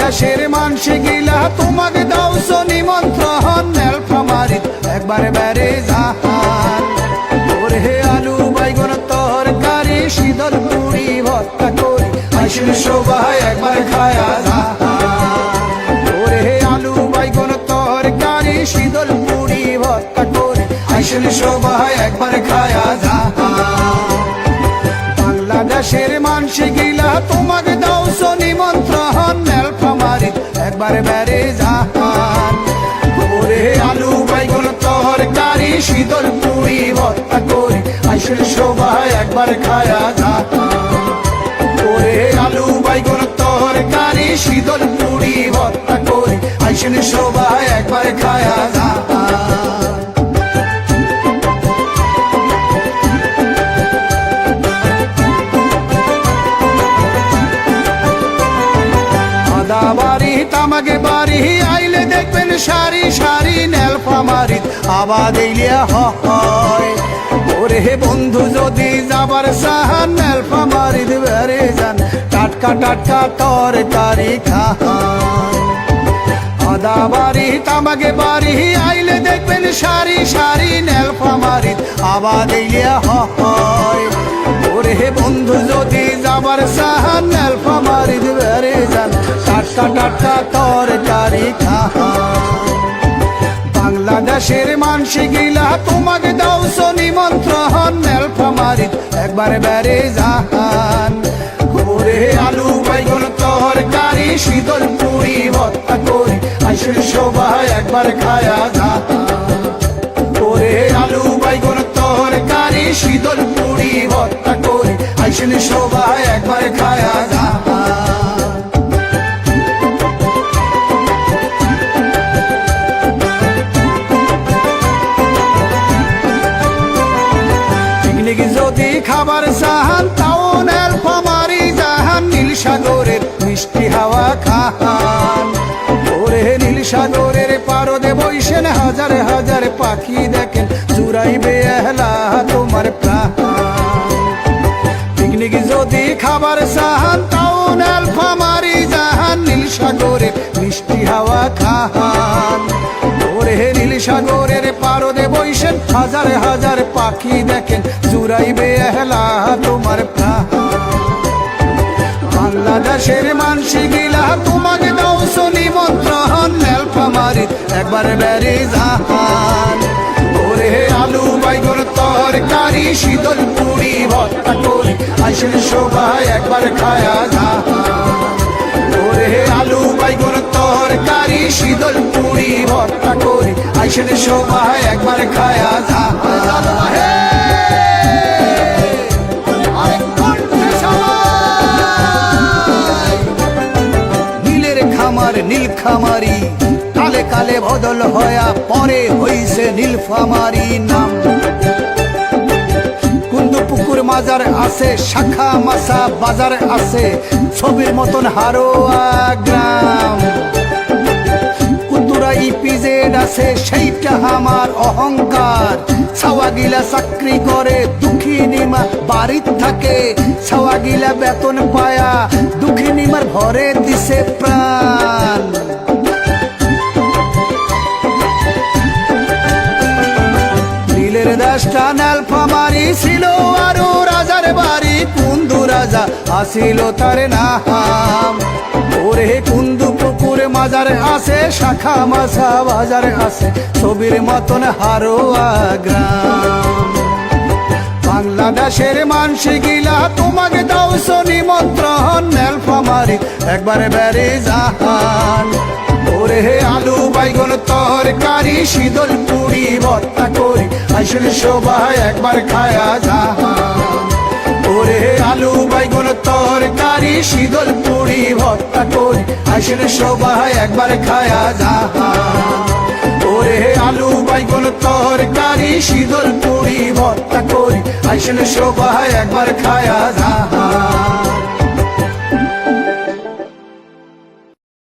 বাংলাদেশের মানসি গিলা তোমাকে দাওছো নিমন্ত্রণ নীলফামারীত একবার বেড়ে যান ওরে আলু বাইগন তরকারি শীতল পুরি ভর্তা করি আইসেন সবাই একবার খায়া যান ওরে আলু বাইগন তরকারি শীতল পুরি ভর্তা করি আইসেন সবাই একবার খায়া যান বাংলাদেশের মানসি গিলা তোমাকে দাওছো নিমন্ত্রণ নীলফামারীত একবার বেড়ে যান ওরে আলু বাইগন তরকারি শীতল পুরি ভর্তা করি আইসেন সবাই একবার খায়া যান ওরে আলু বাইগন তরকারি শীতল পুরি ভর্তা করি আইসেন সবাই একবার খায়া যান বাড়ি তামাকে বাড়ি আইলে দেখবেন সারি সারি নীলফামারীত আবাদ এইলিয়া হয় ওরে বন্ধু যদি যাবার চাহান নীলফামারীত বেড়ে যান টাটকা টাটকা তরকারি খান আদা বাড়ি তামাকে বাড়ি আইলে দেখবেন সারি সারি নীলফামারীত আবাদ এইলিয়া হয় ওরে বন্ধু যদি যাবার চাহান নীলফামারীত বেড়ে যান টাটকা টাটকা তরকারি খান বাংলাদেশের মানসি গিলা তোমাকে দাওছো নিমন্ত্রণ নীলফামারীত একবার বেড়ে যান ওরে আলু বাইগন তরকারি শীতল পুরি ভর্তা করি আইসেন সবাই একবার খায়া যান ওরে আলু বাইগন তরকারি শীতল পুরি ভর্তা করি আইসেন সবাই একবার খায়া যান যদি খাবার চাহান তাও নীলফামারী জাহান নীলসাগরের মিষ্টি হাওয়া খান ওরে নীলসাগরের পারদে বইসেন হাজার হাজার পাখি দেখেন চুরাইবে এহলা তোমার প্রাণ পিকনিক যদি খাবার চাহান তাও নীলফামারী জাহান নীলসাগরের মিষ্টি হাওয়া খান ওরে নীলসাগরের পারদে বইসেন হাজার হাজার পাখি দেখেন চুরাইবে এহলা তোমার প্রাণ বাংলাদেশের মানসি গিলা তোমাকে দাওছো নিমন্ত্রণ নীলফামারীত একবার বেড়ে যান ওরে আলু বাইগন তরকারি শীতল পুরি ভর্তা করি আইসেন সবাই একবার খায়া যান ওরে আলু বাইগন তরকারি শীতল পুরি ভর্তা করি আইসেন সবাই একবার খায়া যান নীলের খামার নীলখামারি কালে কালে বদল হয়া পরে হইছে নীলফামারী নাম কুন্দুপুকুর মাজার আছে শাখা মাছা বাজার আছে ছবির মতন হারোয়া গ্রাম কুতুরা ইপিজেড আছে সেইটা আমার অহংকার ছাওয়াগিলা চাকরি করে দুঃখিনীমা বাড়িত থাকে ছাওয়াগিলা বেতন পায়া দুঃখিনীমার ভরে দিছে প্রাণ নীলের দেশটা নীলফামারী ছিল আরো রাজার বাড়ি কুন্দু রাজা আসিল তার নাম ওরে কুন্দু পুকুর মাজার আছে শাখা মাছা বাজার আছে ছবির মতন হারোয়া গ্রাম বাংলাদেশের মানসি গিলা তোমাকে দাওছো নিমন্ত্রণ নীলফামারীত একবার বেড়ে যান ওরে আলু বাইগন তরকারি শীতল পুরি ভর্তা করি আইসেন সবাই একবার খায়া যান ওরে আলু বাইগন তরকারি শীতল পুরি ভর্তা করি আইসেন সবাই একবার খায়া যান ওরে আলু বাইগন তরকারি শীতল পুরি ভর্তা করি আইসেন সবাই একবার খায়া যান